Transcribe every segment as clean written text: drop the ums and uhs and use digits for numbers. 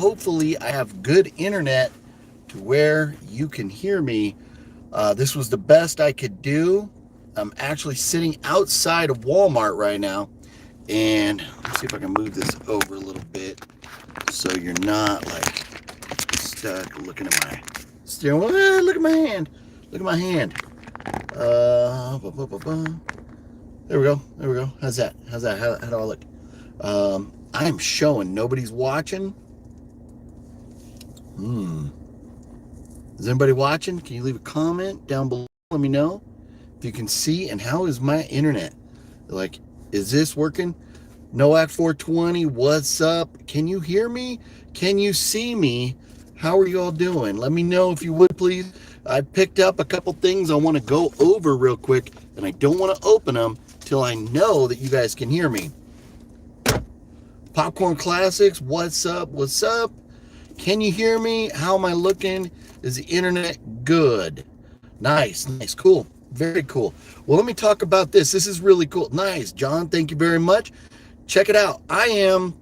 hopefully I have good internet to where you can hear me. This was the best I could do. I'm actually sitting outside of Walmart right now, and let's see if I can move this over a little bit so you're not like stuck looking at my steering wheel. Look at my hand. Look at my hand. There we go. There we go. How's that? How's that? How do I look? I am showing. Nobody's watching. Is anybody watching? Can you leave a comment down below? Let me know if you can see. And how is my internet? Like, is this working? Noac 420, what's up? Can you hear me? Can you see me? How are you all doing? Let me know if you would, please. I picked up a couple things I want to go over real quick, and I don't want to open them till I know that you guys can hear me. Popcorn Classics, what's up? What's up? Can you hear me? How am I looking? Is the internet good? Nice, nice, cool, very cool. Well, let me talk about this. This is really cool. Nice, John, thank you very much. Check it out. I am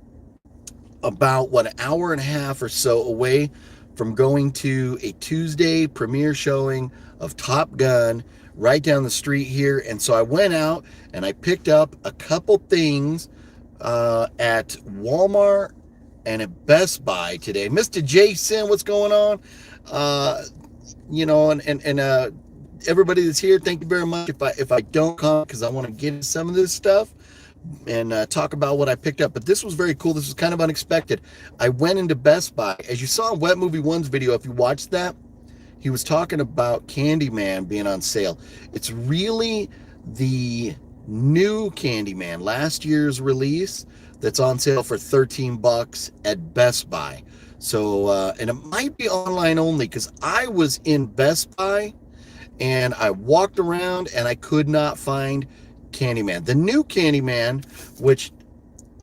about, an hour and a half or so away from going to a Tuesday premiere showing of Top Gun right down the street here. And so I went out and I picked up a couple things at Walmart and at Best Buy today. Mr. Jason, what's going on? And everybody that's here, thank you very much. If I don't come, because I want to get into some of this stuff and talk about what I picked up. But this was very cool. This was kind of unexpected. I went into Best Buy. As you saw in Wet Movie One's video, if you watched that, he was talking about Candyman being on sale. It's really the new Candyman, last year's release, that's on sale for $13 at Best Buy. So, and it might be online only, because I was in Best Buy and I walked around and I could not find Candyman. The new Candyman, which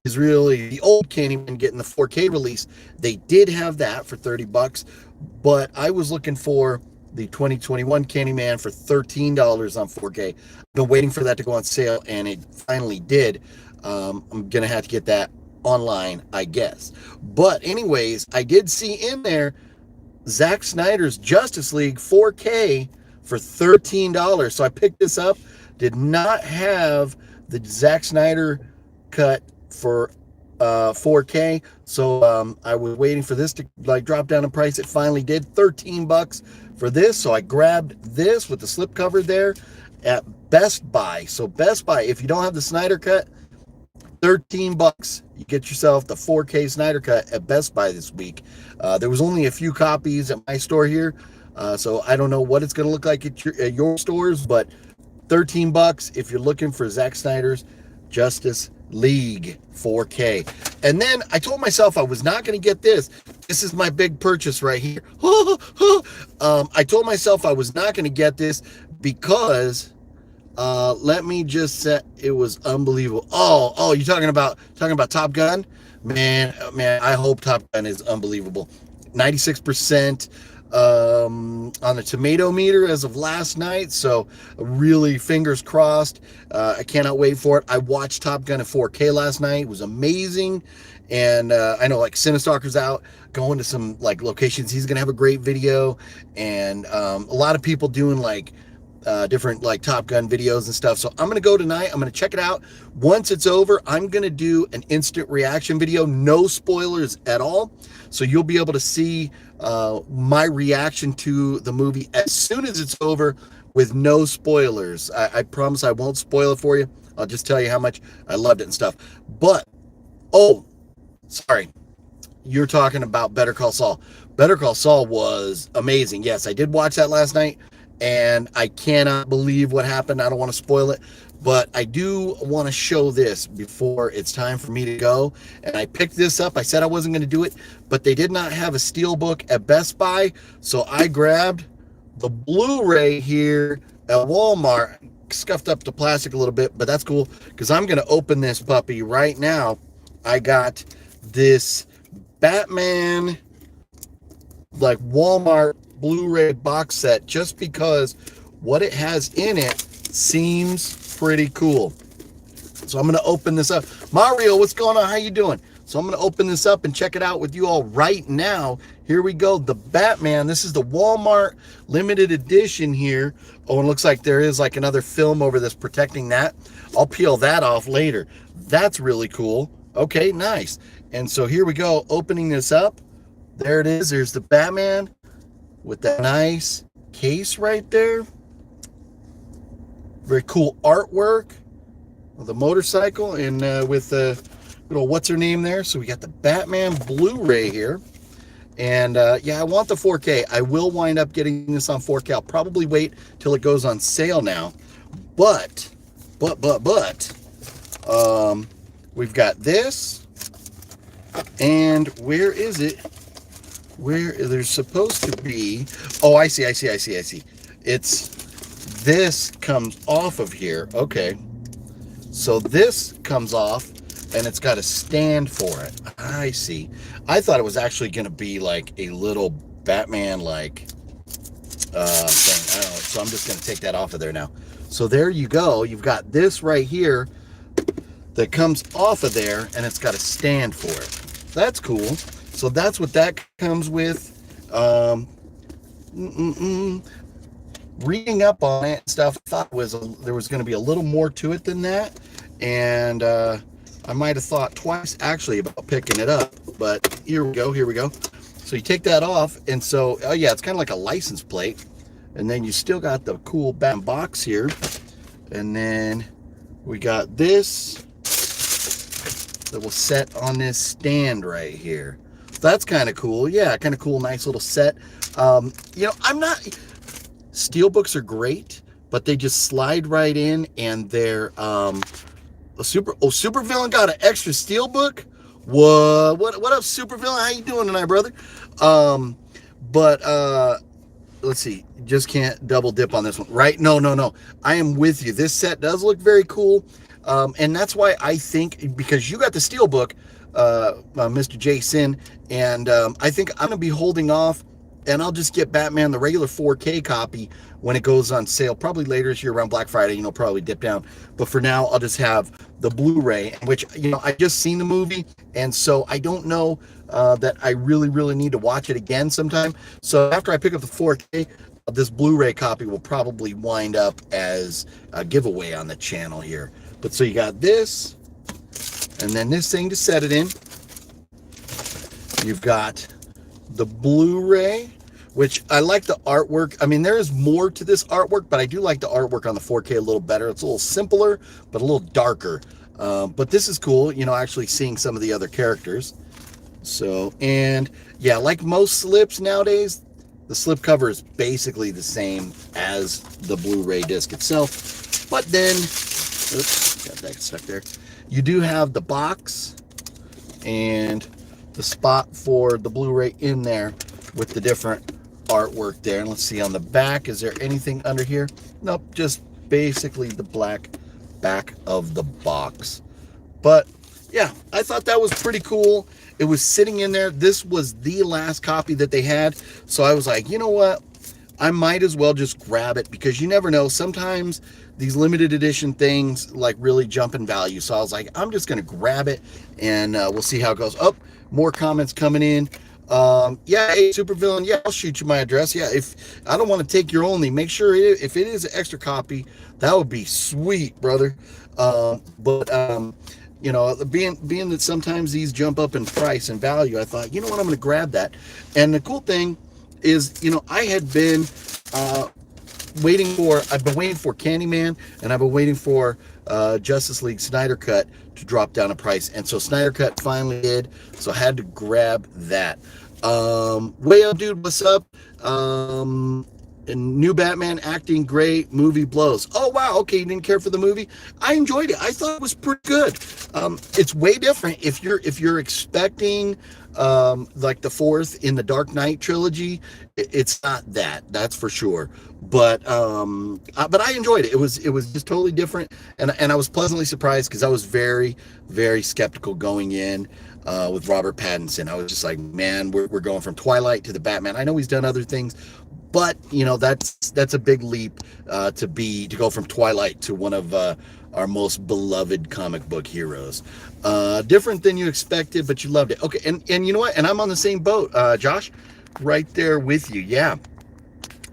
is really the old Candyman getting the 4K release, they did have that for $30, but I was looking for the 2021 Candyman for $13 on 4K. I've been waiting for that to go on sale, and it finally did. I'm gonna have to get that online, I guess. But anyways, I did see in there Zack Snyder's Justice League 4K for $13. So I picked this up. Did not have the Zack Snyder cut for 4K, so I was waiting for this to drop down in price. It finally did. $13 for this, so I grabbed this with the slipcover there at Best Buy. So Best Buy, if you don't have the Snyder cut, $13. You get yourself the 4K Snyder cut at Best Buy this week. There was only a few copies at my store here, so I don't know what it's going to look like at your stores, but $13 if you're looking for Zack Snyder's Justice League 4K. And then I told myself I was not going to get this. This is my big purchase right here. I told myself I was not going to get this because let me just say, it was unbelievable. Oh, you're talking about Top Gun? Man, I hope Top Gun is unbelievable. 96% on the tomato meter as of last night, so really fingers crossed. I cannot wait for it. I watched Top Gun at 4K last night. It was amazing. And I know Cinestalker's out going to some locations. He's gonna have a great video, and a lot of people doing different Top Gun videos and stuff. So I'm gonna go tonight. I'm gonna check it out. Once it's over, I'm gonna do an instant reaction video, no spoilers at all, so you'll be able to see my reaction to the movie as soon as it's over with no spoilers. I promise I won't spoil it for you. I'll just tell you how much I loved it and stuff. But sorry, you're talking about Better Call Saul. Better Call Saul was amazing. Yes, I did watch that last night, and I cannot believe what happened. I don't want to spoil it, but I do want to show this before it's time for me to go. And I picked this up. I said I wasn't going to do it, but they did not have a steelbook at Best Buy, so I grabbed the Blu-ray here at Walmart. Scuffed up the plastic a little bit, but that's cool because I'm going to open this puppy right now. I got this Batman Walmart Blu-ray box set just because what it has in it seems pretty cool. So I'm going to open this up. Mario, what's going on? How you doing? So I'm going to open this up and check it out with you all right now. Here we go. The Batman. This is the Walmart limited edition here. Oh, and it looks like there is like another film over this protecting that. I'll peel that off later. That's really cool. Okay, nice. And so here we go. Opening this up. There it is. There's the Batman with that nice case right there. Very cool artwork of the motorcycle and with the little what's her name there. So we got the Batman Blu-ray here. And yeah, I want the 4K. I will wind up getting this on 4K. I'll probably wait till it goes on sale now. But, we've got this. And where is it? Where there's supposed to be, oh, I see. It's, this comes off of here. Okay. So this comes off and it's got a stand for it. I see. I thought it was actually going to be like a little Batman like thing. I don't know. So I'm just going to take that off of there now. So there you go. You've got this right here that comes off of there and it's got a stand for it. That's cool. So that's what that comes with. Reading up on it and stuff, I thought there was going to be a little more to it than that. And I might have thought twice actually about picking it up. But here we go. So you take that off. And so, oh yeah, it's kind of like a license plate. And then you still got the cool Batman box here. And then we got this that will set on this stand right here. That's kind of cool. Yeah, kind of cool, nice little set. You know, steelbooks are great, but they just slide right in, and they're Supervillain got an extra steelbook. What up, Supervillain? How you doing tonight, brother? Let's see. Just can't double dip on this one, right? No. I am with you. This set does look very cool, and that's why I think, because you got the steelbook, Mr. Jason, and I think I'm gonna be holding off, and I'll just get Batman the regular 4K copy when it goes on sale, probably later this year around Black Friday. You know, probably dip down, but for now I'll just have the Blu-ray, which, you know, I just seen the movie, and so I don't know that I really need to watch it again sometime. So after I pick up the 4K, this Blu-ray copy will probably wind up as a giveaway on the channel here. But so you got this, and then this thing to set it in. You've got the Blu-ray, which I like the artwork. I mean, there is more to this artwork, but I do like the artwork on the 4K a little better. It's a little simpler, but a little darker. But this is cool, you know, actually seeing some of the other characters. So, and yeah, like most slips nowadays, the slip cover is basically the same as the Blu-ray disc itself. But then, oops, got that stuck there. You do have the box and the spot for the Blu-ray in there with the different artwork there. And let's see on the back, is there anything under here? Nope, just basically the black back of the box. But yeah, I thought that was pretty cool. It was sitting in there. This was the last copy that they had. So I was like, you know what? I might as well just grab it, because you never know. Sometimes these limited edition things like really jump in value. So I was like, I'm just going to grab it, and we'll see how it goes. Oh, more comments coming in. Yeah, hey, Supervillain, yeah, I'll shoot you my address. Yeah, if I don't want to take your only, make sure if it is an extra copy, that would be sweet, brother. You know, being that sometimes these jump up in price and value, I thought, you know what, I'm going to grab that. And the cool thing is, you know, I had been I've been waiting for Candyman, and I've been waiting for Justice League Snyder Cut to drop down a price. And so Snyder Cut finally did, so I had to grab that. Way up, dude, what's up? And new Batman acting great, movie blows. Oh wow, okay, you didn't care for the movie? I enjoyed it. I thought it was pretty good. It's way different if you're expecting like the fourth in the Dark Knight trilogy. It's not that's for sure. But I enjoyed it. It was just totally different, and I was pleasantly surprised, because I was very skeptical going in with Robert Pattinson. I was just like, man, we're going from Twilight to the Batman. I know he's done other things, But that's a big leap to go from Twilight to one of our most beloved comic book heroes. Different than you expected, but you loved it. Okay, and you know what? And I'm on the same boat, Josh, right there with you. Yeah.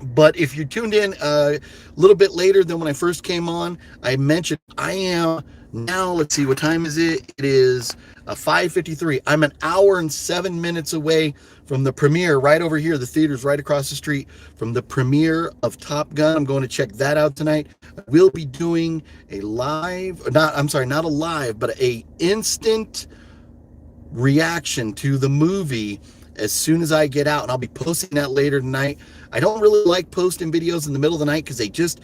But if you tuned in a little bit later than when I first came on, I mentioned I am now. Let's see, what time is it? It is 5:53. I'm an hour and 7 minutes away from the premiere right over here. The theater's right across the street from the premiere of Top Gun. I'm going to check that out tonight. We'll be doing a live, not a live, but a instant reaction to the movie as soon as I get out, and I'll be posting that later tonight. I don't really like posting videos in the middle of the night because they just,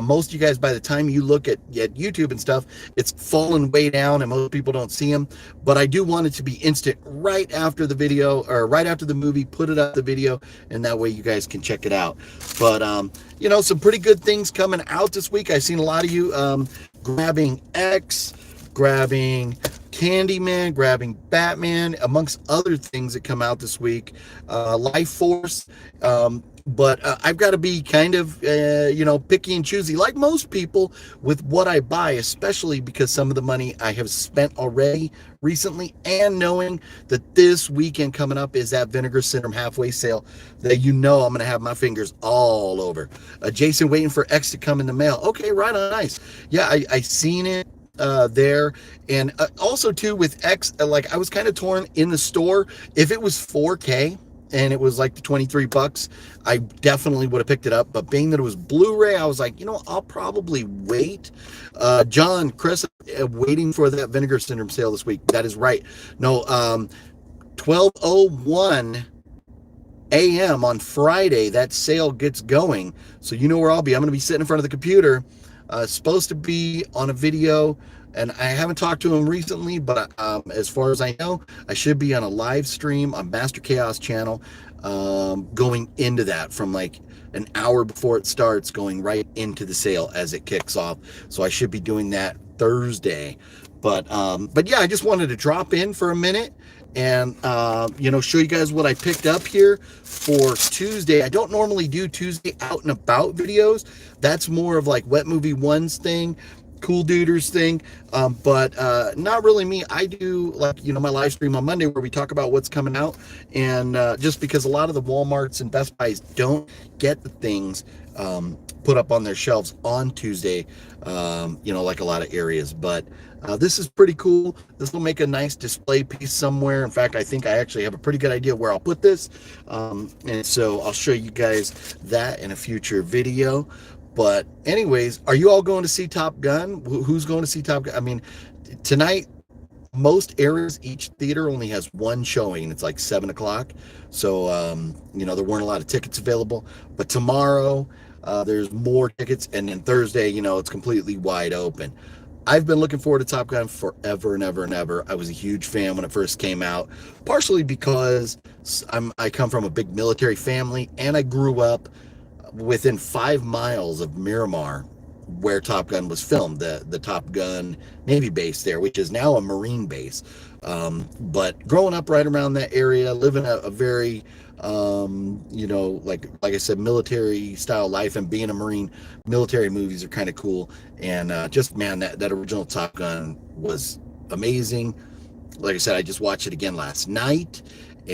most of you guys, by the time you look at YouTube and stuff, it's fallen way down and most people don't see them. But I do want it to be instant right after the video, or right after the movie, put it up the video, and that way you guys can check it out. But, some pretty good things coming out this week. I've seen a lot of you grabbing X, grabbing Candyman, grabbing Batman, amongst other things that come out this week. Life Force. But I've got to be kind of, picky and choosy, like most people, with what I buy, especially because some of the money I have spent already recently, and knowing that this weekend coming up is that Vinegar Syndrome halfway sale that I'm going to have my fingers all over. Jason waiting for X to come in the mail. Okay, right on, nice. Yeah, I seen it there. And also too with X, like I was kind of torn in the store. If it was 4K and it was like the $23, I definitely would have picked it up. But being that it was Blu-ray, I was like, I'll probably wait. Chris, waiting for that Vinegar Syndrome sale this week. That is right. No, 12:01 a.m. on Friday, that sale gets going. So you know where I'll be. I'm going to be sitting in front of the computer. Supposed to be on a video, and I haven't talked to him recently, but as far as I know, I should be on a live stream on Master Chaos channel, going into that from like an hour before it starts, going right into the sale as it kicks off. So I should be doing that Thursday. But yeah, I just wanted to drop in for a minute and show you guys what I picked up here for Tuesday. I don't normally do Tuesday out and about videos. That's more of like Wet Movie One's thing, Cool Duders thing, but not really me. I do like my live stream on Monday where we talk about what's coming out, and just because a lot of the Walmarts and Best Buys don't get the things put up on their shelves on Tuesday, like a lot of areas. But this is pretty cool. This will make a nice display piece somewhere. In fact, I think I actually have a pretty good idea where I'll put this. And so I'll show you guys that in a future video. But anyways, are you all going to see Top Gun? Who's going to see Top Gun? I mean, tonight, most areas, each theater only has one showing. It's like 7 o'clock. So, there weren't a lot of tickets available. But tomorrow, there's more tickets. And then Thursday, it's completely wide open. I've been looking forward to Top Gun forever and ever and ever. I was a huge fan when it first came out, partially because I come from a big military family, and I grew up within 5 miles of Miramar, where Top Gun was filmed, the Top Gun Navy base there, which is now a Marine base. But growing up right around that area, living a very like I said, military style life, and being a Marine, military movies are kind of cool. And just, man, that original Top Gun was amazing. Like I said, I just watched it again last night,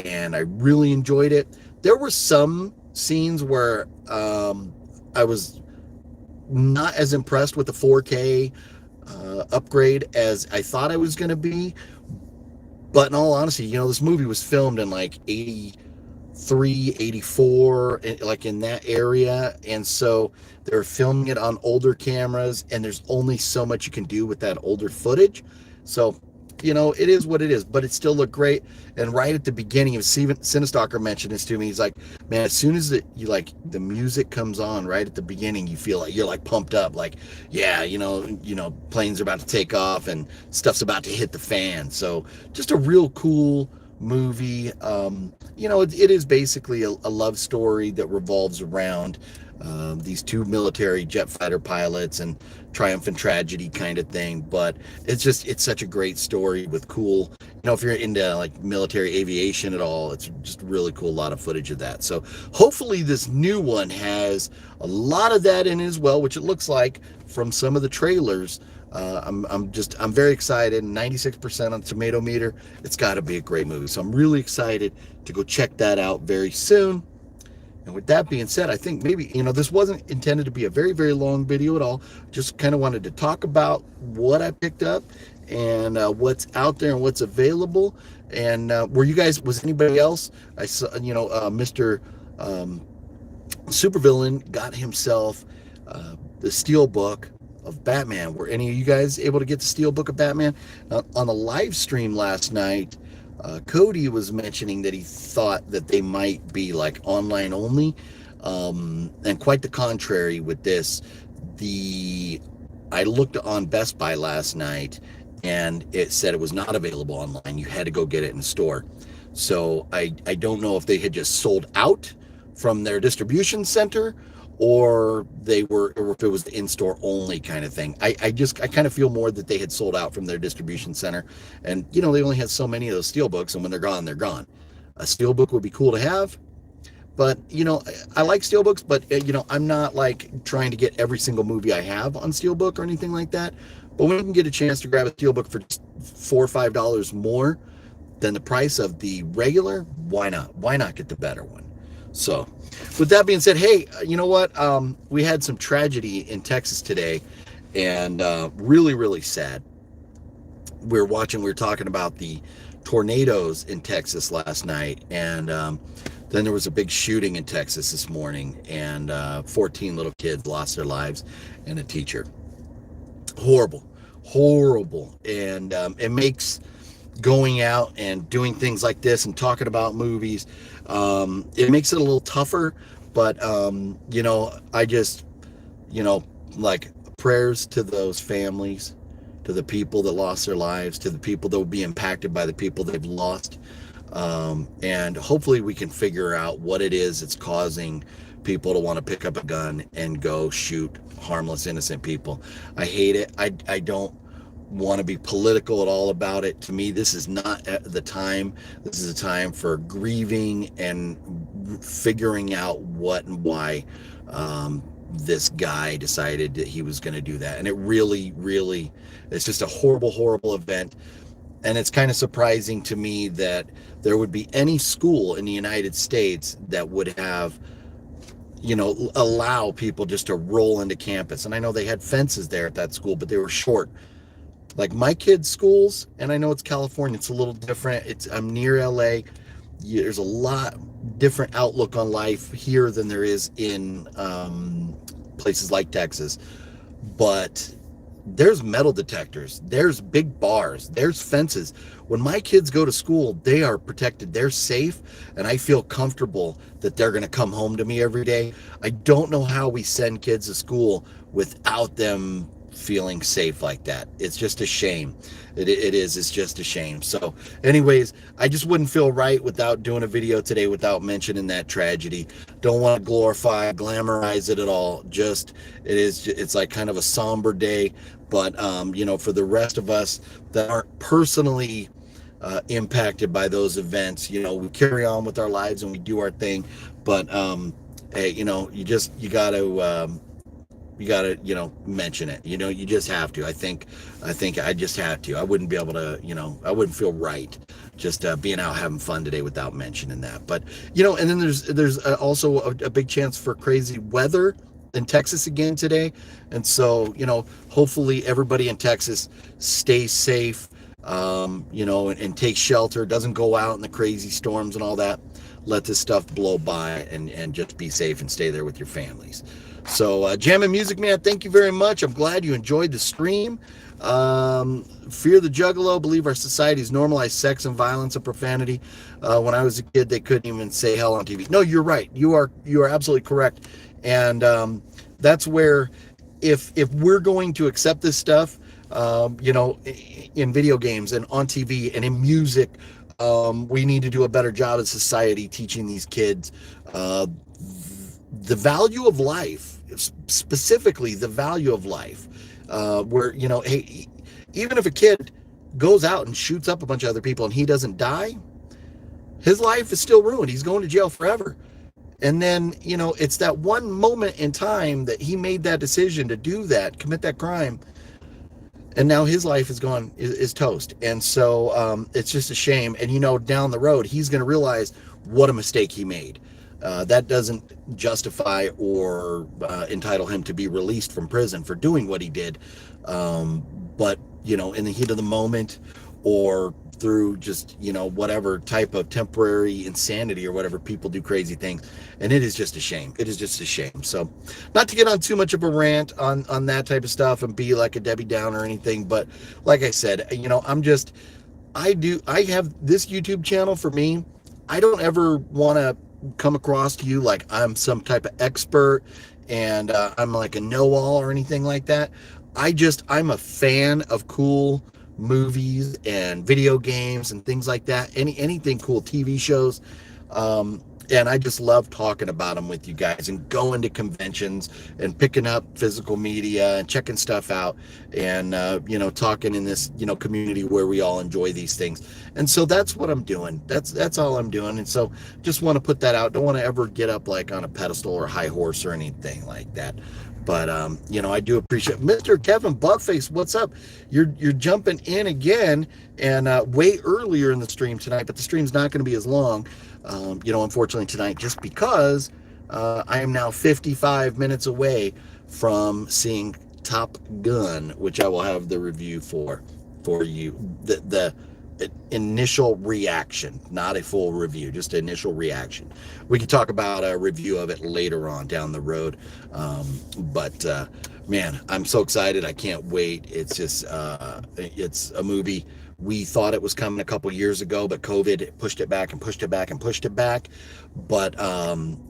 and I really enjoyed it. There were some scenes where I was not as impressed with the 4K upgrade as I thought I was going to be. But in all honesty, this movie was filmed in like 83, 84, like in that area. And so they're filming it on older cameras, and there's only so much you can do with that older footage. So, it is what it is, but it still looked great. And right at the beginning, of Cinestalker mentioned this to me. He's like, man, as soon as the music comes on right at the beginning, you feel like you're like pumped up, like, yeah, planes are about to take off and stuff's about to hit the fan. So just a real cool movie. It is basically a love story that revolves around these two military jet fighter pilots and triumph and tragedy kind of thing. But it's such a great story with cool, if you're into like military aviation at all, it's just really cool. A lot of footage of that. So hopefully this new one has a lot of that in it as well, which it looks like from some of the trailers. I'm very excited. 96% on tomato meter. It's got to be a great movie. So I'm really excited to go check that out very soon. And with that being said, I think maybe, this wasn't intended to be a very, very long video at all. Just kind of wanted to talk about what I picked up and what's out there and what's available. And was anybody else? I saw, Mr. Supervillain got himself the Steelbook of Batman. Were any of you guys able to get the Steelbook of Batman? On the live stream last night, Cody was mentioning that he thought that they might be like online only, and quite the contrary with this. I looked on Best Buy last night and it said it was not available online. You had to go get it in store. So I don't know if they had just sold out from their distribution center, or if it was the in-store only kind of thing. I kind of feel more that they had sold out from their distribution center, and they only had so many of those Steelbooks, and when they're gone, they're gone. A Steelbook would be cool to have, but I like Steelbooks, but I'm not like trying to get every single movie I have on Steelbook or anything like that. But when you can get a chance to grab a Steelbook for just $4 or $5 more than the price of the regular, why not? Why not get the better one? So with that being said, hey, you know what? We had some tragedy in Texas today, and really, really sad. We were talking about the tornadoes in Texas last night, and then there was a big shooting in Texas this morning, and 14 little kids lost their lives, and a teacher. Horrible. And it makes going out and doing things like this and talking about movies, it makes it a little tougher. But I just, like, prayers to those families, to the people that lost their lives, to the people that will be impacted by the people they've lost. And hopefully we can figure out what it is that's causing people to want to pick up a gun and go shoot harmless, innocent people. I hate it. I don't want to be political at all about it. To me, this is not the time. This is a time for grieving and figuring out what and why this guy decided that he was going to do that. And it really, it's just a horrible event. And it's kind of surprising to me that there would be any school in the United States that would have, allow people just to roll into campus. And I know they had fences there at that school, but they were short. Like my kids' schools, and I know it's California, it's a little different. I'm near LA. There's a lot different outlook on life here than there is in places like Texas. But there's metal detectors, there's big bars, there's fences. When my kids go to school, they are protected, they're safe, and I feel comfortable that they're going to come home to me every day. I don't know how we send kids to school without them feeling safe like that. It's just a shame. It's just a shame. So anyways, I just wouldn't feel right without doing a video today without mentioning that tragedy. Don't want to glorify, glamorize it at all. It's like kind of a somber day. But for the rest of us that aren't personally impacted by those events, we carry on with our lives and we do our thing. But hey, you gotta mention it. You just have to. I think I just have to. I wouldn't be able to, I wouldn't feel right just being out having fun today without mentioning that. But and then there's also a big chance for crazy weather in Texas again today. And so hopefully everybody in Texas stays safe, and take shelter, doesn't go out in the crazy storms and all that. Let this stuff blow by and just be safe and stay there with your families. So Jammin' Music Man, thank you very much. I'm glad you enjoyed the stream. Fear the Juggalo, believe our society's normalized sex and violence and profanity. When I was a kid, they couldn't even say hell on TV. No, you're right. You are absolutely correct. And that's where if we're going to accept this stuff, in video games and on TV and in music, we need to do a better job as society teaching these kids the value of life, specifically the value of life, where, you know, hey, even if a kid goes out and shoots up a bunch of other people and he doesn't die, his life is still ruined. He's going to jail forever. And then, you know, it's that one moment in time that he made that decision to do that, commit that crime, and now his life is gone, is toast. And so it's just a shame. And, you know, down the road, he's going to realize what a mistake he made. That doesn't justify or entitle him to be released from prison for doing what he did. But, you know, in the heat of the moment, or through just, you know, whatever type of temporary insanity or whatever, people do crazy things. And it is just a shame. It is just a shame. So not to get on too much of a rant on that type of stuff and be like a Debbie Downer or anything. But like I said, you know, I have this YouTube channel. For me, I don't ever want to come across to you like I'm some type of expert and I'm like a know-all or anything like that. I'm a fan of cool movies and video games and things like that, anything cool, TV shows, and I just love talking about them with you guys and going to conventions and picking up physical media and checking stuff out and you know, talking in this, you know, community where we all enjoy these things. And so that's what I'm doing. That's all I'm doing. And so just want to put that out. Don't want to ever get up like on a pedestal or high horse or anything like that. But you know, I do appreciate Mr. Kevin Buckface. What's up? You're jumping in again, and way earlier in the stream tonight. But the stream's not going to be as long, you know, unfortunately tonight, just because I am now 55 minutes away from seeing Top Gun, which I will have the review for you. The initial reaction, not a full review, just initial reaction. We can talk about a review of it later on down the road. But man, I'm so excited. I can't wait. It's just, it's a movie. We thought it was coming a couple years ago, but COVID pushed it back and pushed it back and pushed it back. But,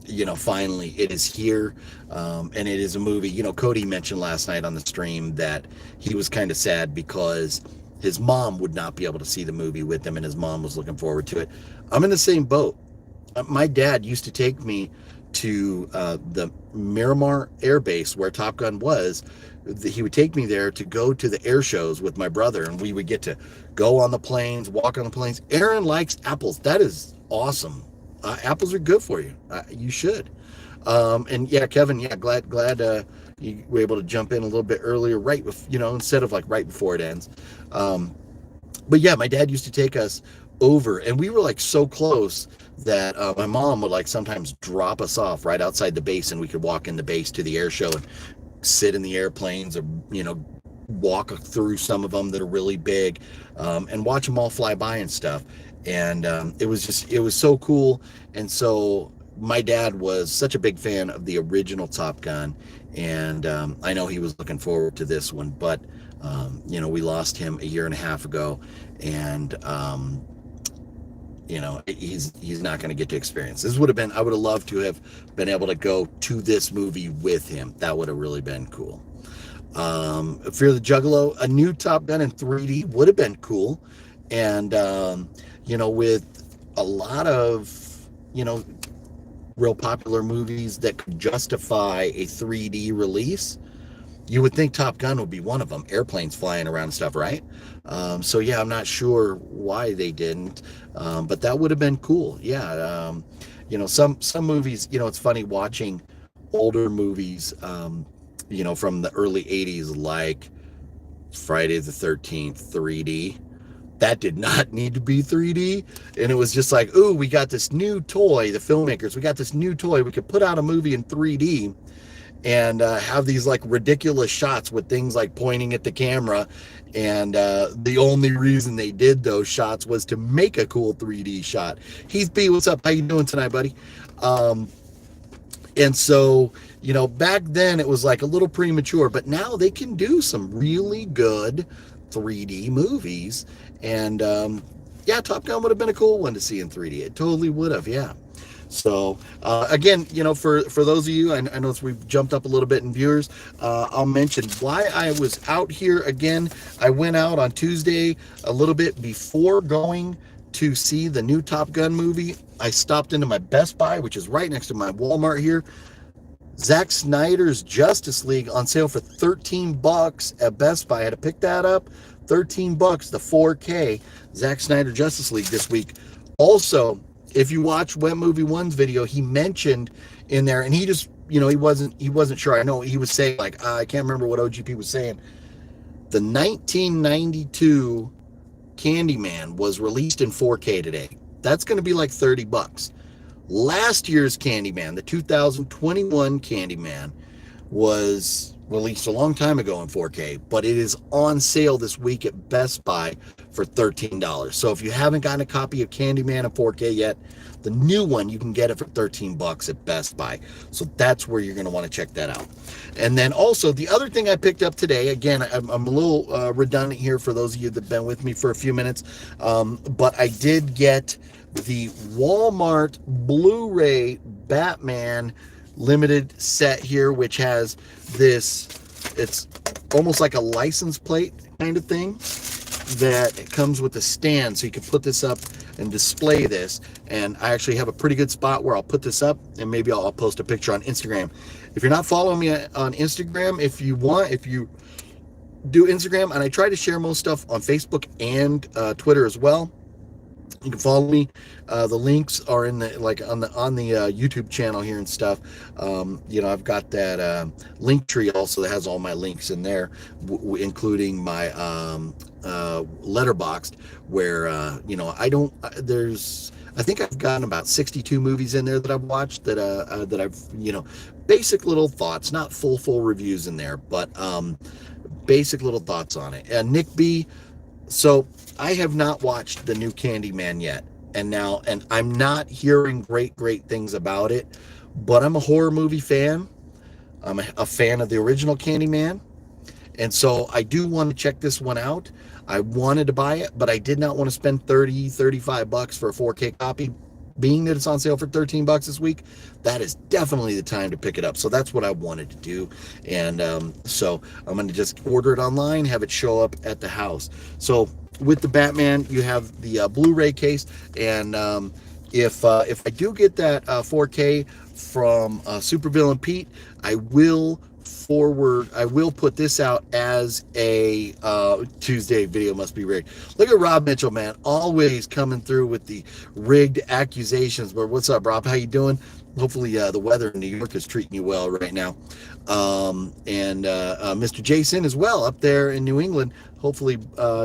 you know, finally it is here. And it is a movie. You know, Cody mentioned last night on the stream that he was kind of sad because his mom would not be able to see the movie with him, and his mom was looking forward to it. I'm in the same boat. My dad used to take me to the Miramar Air Base where Top Gun was. He would take me there to go to the air shows with my brother, and we would get to go on the planes, walk on the planes. Aaron likes apples. That is awesome. Apples are good for you. You should. And yeah, Kevin, yeah, glad you were able to jump in a little bit earlier, right with, you know, instead of like right before it ends. But yeah, my dad used to take us over, and we were like so close that my mom would like sometimes drop us off right outside the base, and we could walk in the base to the air show and sit in the airplanes, or, you know, walk through some of them that are really big, and watch them all fly by and stuff. And it was so cool. And so my dad was such a big fan of the original Top Gun, and I know he was looking forward to this one, but you know, we lost him a year and a half ago, and you know, he's not going to get to experience. I would have loved to have been able to go to this movie with him. That would have really been cool. Fear the Juggalo, a new Top Gun in 3D would have been cool. And you know, with a lot of, you know, real popular movies that could justify a 3D release, you would think Top Gun would be one of them. Airplanes flying around and stuff, right? So yeah, I'm not sure why they didn't, but that would have been cool. Yeah, you know, some movies, you know, it's funny watching older movies, you know, from the early 80s, like Friday the 13th 3D. That did not need to be 3D. And it was just like, ooh, we got this new toy, the filmmakers, we got this new toy. We could put out a movie in 3D and have these like ridiculous shots with things like pointing at the camera. And the only reason they did those shots was to make a cool 3D shot. Heath B, what's up? How you doing tonight, buddy? And so, you know, back then it was like a little premature, but now they can do some really good 3D movies. And yeah, Top Gun would have been a cool one to see in 3D. It totally would have, yeah. So again, you know, for those of you, I know we've jumped up a little bit in viewers, I'll mention why I was out here again. I went out on Tuesday a little bit before going to see the new Top Gun movie. I stopped into my Best Buy, which is right next to my Walmart here. Zack Snyder's Justice League on sale for $13 at Best Buy. I had to pick that up. $13, the 4K Zack Snyder Justice League this week. Also, if you watch Wet Movie One's video, he mentioned in there, and he just, he wasn't sure. I know he was saying, like, I can't remember what OGP was saying. The 1992 Candyman was released in 4K today. That's going to be like $30. Last year's Candyman, the 2021 Candyman, was released a long time ago in 4K, but it is on sale this week at Best Buy for $13. So if you haven't gotten a copy of Candyman in 4K yet, the new one, you can get it for $13 at Best Buy. So that's where you're going to want to check that out. And then also, the other thing I picked up today, again, I'm a little redundant here for those of you that have been with me for a few minutes, but I did get the Walmart Blu-ray Batman limited set here, which has this, it's almost like a license plate kind of thing that comes with a stand, so you can put this up and display this. And I actually have a pretty good spot where I'll put this up, and maybe I'll post a picture on Instagram. If you're not following me on Instagram, if you do Instagram, and I try to share most stuff on Facebook and Twitter as well, you can follow me. The links are in the on the YouTube channel here and stuff. I've got that link tree also that has all my links in there, including my Letterboxd, where I think I've gotten about 62 movies in there that I've watched that I've basic little thoughts, not full reviews in there, but basic little thoughts on it. And Nick B. So I have not watched the new Candyman yet, and I'm not hearing great things about it, but I'm a horror movie fan. I'm a fan of the original Candyman, and so I do want to check this one out. I wanted to buy it, but I did not want to spend $35 for a 4K copy. Being that it's on sale for $13 this week, that is definitely the time to pick it up. So that's what I wanted to do. And so I'm going to just order it online, have it show up at the house. So with the Batman, you have the Blu-ray case. And if I do get that 4K from Supervillain Pete, I will put this out as a Tuesday video must be rigged. Look at Rob Mitchell, man, always coming through with the rigged accusations. But what's up, Rob? How you doing? Hopefully the weather in New York is treating you well right now. And Mr. Jason as well up there in New England. Hopefully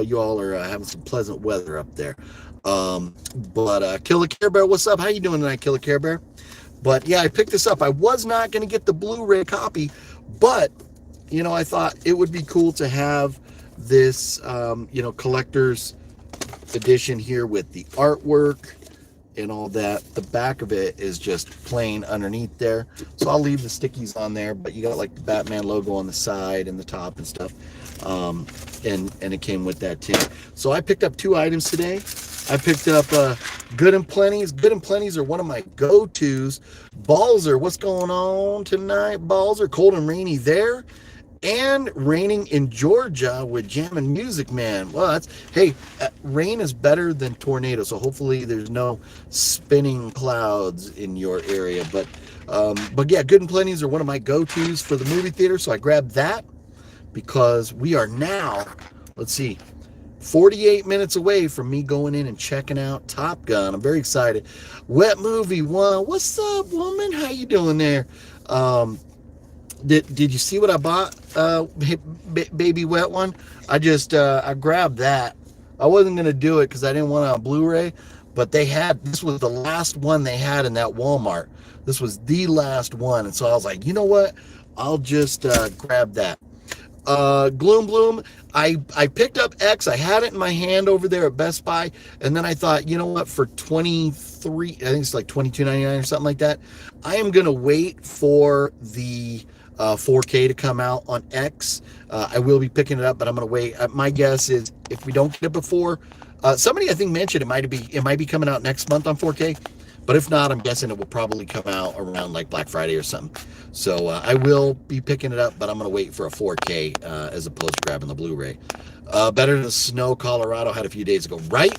you all are having some pleasant weather up there. But Killer Care Bear, what's up? How you doing tonight, Killer Care Bear? But yeah, I picked this up. I was not going to get the Blu-ray copy, but I thought it would be cool to have this collector's edition here with the artwork and all that. The back of it is just plain underneath there, so I'll leave the stickies on there, but you got like the Batman logo on the side and the top and stuff, and it came with that tin. So I picked up 2 items today. I picked up Good and Plenty's. Good and Plenty's are one of my go-tos. Balzer, what's going on tonight, Balzer? Cold and rainy there, and raining in Georgia with Jammin' Music Man. Well, rain is better than tornado, so hopefully there's no spinning clouds in your area. But yeah, Good and Plenty's are one of my go-tos for the movie theater, so I grabbed that because we are now, let's see, 48 minutes away from me going in and checking out Top Gun. I'm very excited. Wet Movie One. What's up, woman? How you doing there? Did you see what I bought? Baby Wet One. I grabbed that. I wasn't gonna do it because I didn't want it on Blu-ray, but this was the last one they had in that Walmart. This was the last one, and so I was like, you know what? I'll just grab that. Gloom Bloom, I picked up X. I had it in my hand over there at Best Buy, and then I thought, you know what, for $23, I think it's like $22.99 or something like that, I am gonna wait for the 4K to come out on X. I will be picking it up, but I'm gonna wait. My guess is if we don't get it before, somebody I think mentioned it might be coming out next month on 4K. But if not, I'm guessing it will probably come out around like Black Friday or something. So I will be picking it up, but I'm going to wait for a 4K as opposed to grabbing the Blu-ray. Better than the snow Colorado had a few days ago. Right?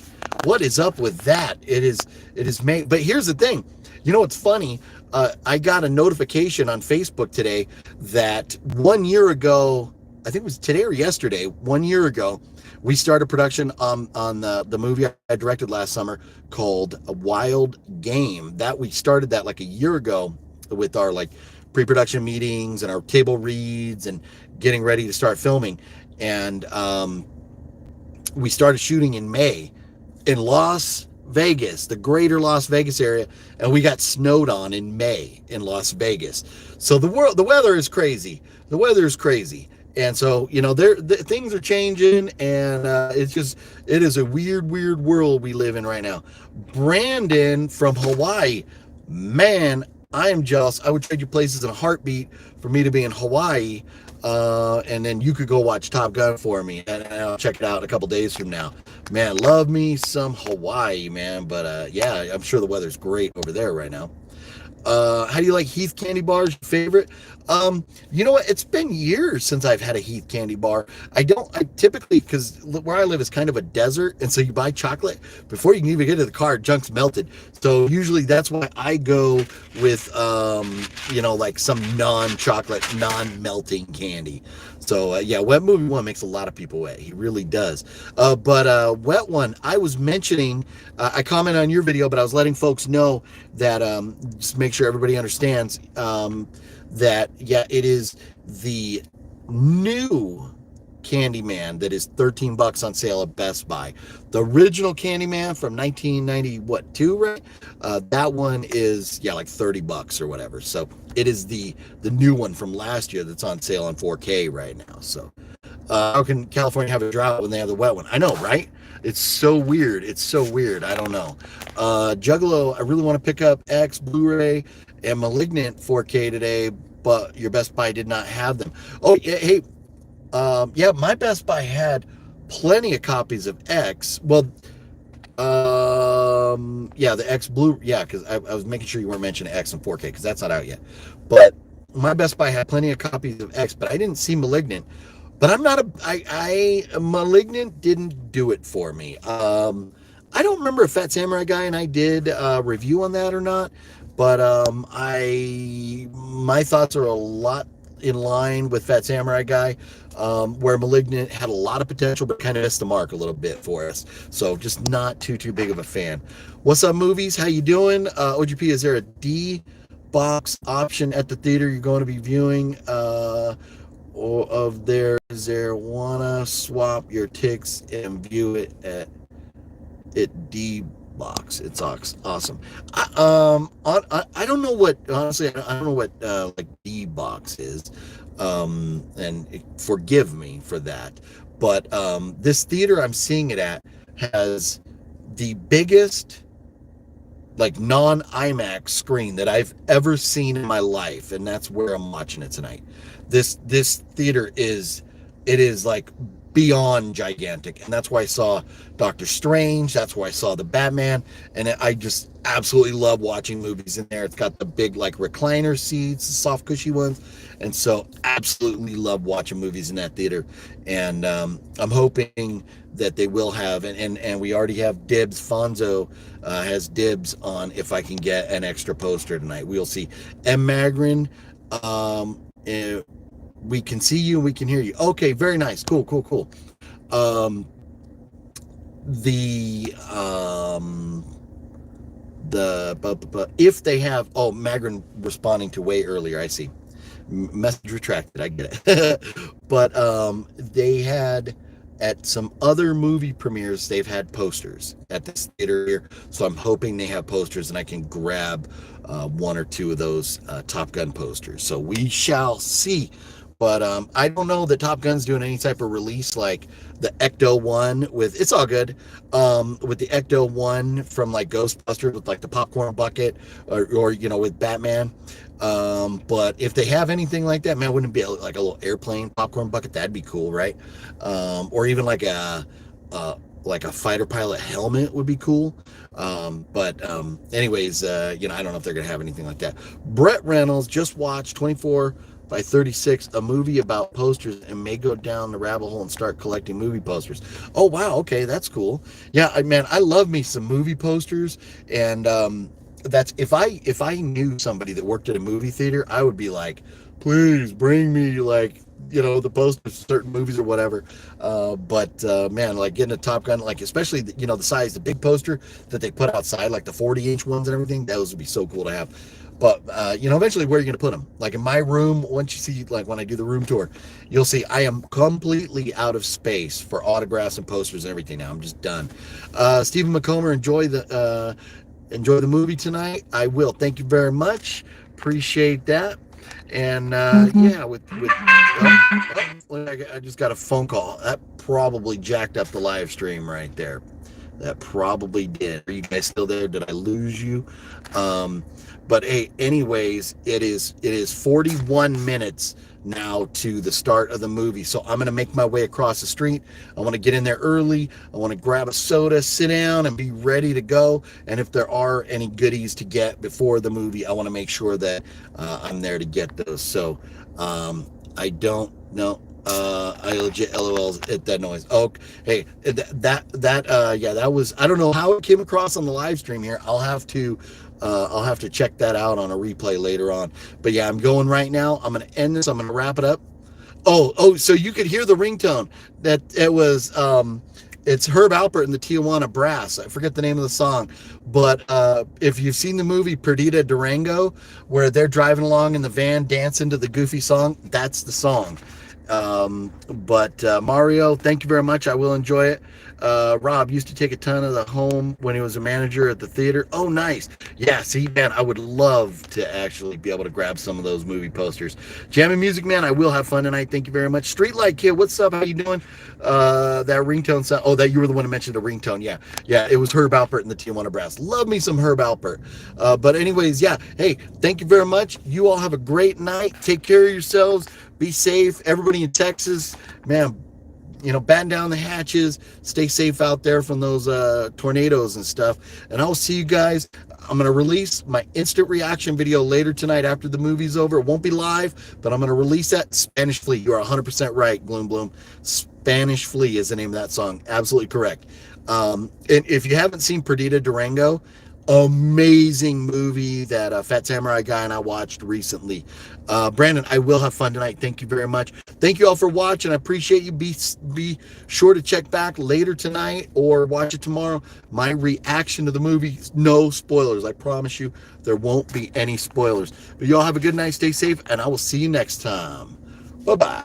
What is up with that? It is made. But here's the thing. You know what's funny? I got a notification on Facebook today that 1 year ago, I think it was today or yesterday, 1 year ago, we started production on the movie I directed last summer called A Wild Game. That we started that like a year ago with our like pre-production meetings and our table reads and getting ready to start filming. And we started shooting in May in Las Vegas, the greater Las Vegas area, and we got snowed on in May in Las Vegas. So the weather is crazy. The weather is crazy. And so, you know, things are changing, and it is a weird world we live in right now. Brandon from Hawaii, man, I am jealous. I would trade you places in a heartbeat for me to be in Hawaii, and then you could go watch Top Gun for me, and I'll check it out in a couple days from now. Man, love me some Hawaii, man. But yeah, I'm sure the weather's great over there right now. How do you like Heath candy bars? Your favorite? You know what? It's been years since I've had a Heath candy bar. I typically, because where I live is kind of a desert, and so you buy chocolate before you can even get to the car, junk's melted. So usually that's why I go with, you know, like some non-chocolate, non-melting candy. So yeah, Wet Movie One makes a lot of people wet. He really does. But Wet One, I was mentioning, I commented on your video, but I was letting folks know that just make sure everybody understands that yeah, it is the new Candyman that is $13 on sale at Best Buy. The original Candyman from 1992, right? That one is like $30 or whatever. So it is the new one from last year that's on sale on 4K right now. So how can California have a drought when they have the wet one? I know, right? It's so weird. It's so weird. I don't know. Juggalo, I really want to pick up X, Blu-ray, and Malignant 4K today, but your Best Buy did not have them. Oh, hey, yeah, my Best Buy had plenty of copies of X. Well, yeah, the X Blue, yeah, because I was making sure you weren't mentioning X and 4K because that's not out yet. But my Best Buy had plenty of copies of X, but I didn't see Malignant. But I'm not Malignant didn't do it for me. I don't remember if Fat Samurai Guy and I did a review on that or not, but my thoughts are a lot in line with Fat Samurai Guy, where Malignant had a lot of potential but kind of missed the mark a little bit for us. So just not too big of a fan. What's up, movies? How you doing? OGP, is there a D box option at the theater you're going to be viewing? Is there wanna swap your ticks and view it at D box? It's awesome. I don't know what, honestly, I don't know what like D box is, and forgive me for that, but this theater I'm seeing it at has the biggest like non-IMAX screen that I've ever seen in my life, and that's where I'm watching it tonight. This theater is like beyond gigantic, and that's why I saw Doctor Strange, that's why I saw the Batman, and I just absolutely love watching movies in there. It's got the big like recliner seats, the soft cushy ones, and so absolutely love watching movies in that theater. And I'm hoping that they will have, and we already have dibs. Fonzo has dibs on if I can get an extra poster tonight. We'll see. M. Magrin, we can see you and we can hear you. Okay, very nice. Cool. If they have, Magrin responding to way earlier, I see. Message retracted, I get it. But they had, at some other movie premieres, they've had posters at this theater here, so I'm hoping they have posters and I can grab one or two of those Top Gun posters. So we shall see. But I don't know that Top Gun's doing any type of release like the Ecto one with, it's all good, with the Ecto one from like Ghostbusters with like the popcorn bucket, or you know, with Batman. But if they have anything like that, man, wouldn't it be like a little airplane popcorn bucket? That'd be cool, right? Or even like a fighter pilot helmet would be cool. But anyways, you know, I don't know if they're gonna have anything like that. Brett Reynolds just watched 24 by 36, a movie about posters, and may go down the rabbit hole and start collecting movie posters. Oh wow, okay, that's cool. Yeah, man, I love me some movie posters, and that's if I knew somebody that worked at a movie theater, I would be like, please bring me like the posters of certain movies or whatever. But man, like getting a Top Gun, like especially the size, the big poster that they put outside, like the 40-inch ones and everything, those would be so cool to have. But eventually, where are you going to put them? Like in my room, once you see, like when I do the room tour, you'll see I am completely out of space for autographs and posters and everything now. I'm just done. Stephen McComber, enjoy the movie tonight. I will. Thank you very much. Appreciate that. And yeah, I just got a phone call. That probably jacked up the live stream right there. That probably did. Are you guys still there? Did I lose you? But hey, anyways, it is 41 minutes now to the start of the movie. So I'm going to make my way across the street. I want to get in there early. I want to grab a soda, sit down, and be ready to go. And if there are any goodies to get before the movie, I want to make sure that I'm there to get those. So I don't know. I legit LOLs at that noise. Oh, hey, that was, I don't know how it came across on the live stream here. I'll have to check that out on a replay later on. But yeah, I'm going right now. I'm going to end this. I'm going to wrap it up. Oh, so you could hear the ringtone that it was, it's Herb Alpert and the Tijuana Brass. I forget the name of the song, but if you've seen the movie Perdita Durango, where they're driving along in the van dancing to the Goofy song, that's the song. But Mario, thank you very much. I will enjoy it. Rob used to take a ton of the home when he was a manager at the theater. Oh, nice. Yeah, see, man, I would love to actually be able to grab some of those movie posters. Jamming Music Man, I will have fun tonight. Thank you very much. Streetlight Kid, what's up? How you doing? That ringtone sound. Oh, that you were the one who mentioned the ringtone. Yeah, it was Herb Alpert and the Tijuana Brass. Love me some Herb Alpert. But anyways, yeah. Hey, thank you very much. You all have a great night. Take care of yourselves. Be safe. Everybody in Texas, man, batten down the hatches. Stay safe out there from those tornadoes and stuff. And I'll see you guys. I'm going to release my instant reaction video later tonight after the movie's over. It won't be live, but I'm going to release that. Spanish Flea. You are 100% right, Gloom Bloom. Spanish Flea is the name of that song. Absolutely correct. And if you haven't seen Perdita Durango, amazing movie that Fat Samurai guy and I watched recently. Brandon, I will have fun tonight. Thank you very much. Thank you all for watching. I appreciate you. Be sure to check back later tonight or watch it tomorrow. My reaction to the movie, no spoilers. I promise you there won't be any spoilers. But you all have a good night. Stay safe, and I will see you next time. Bye-bye.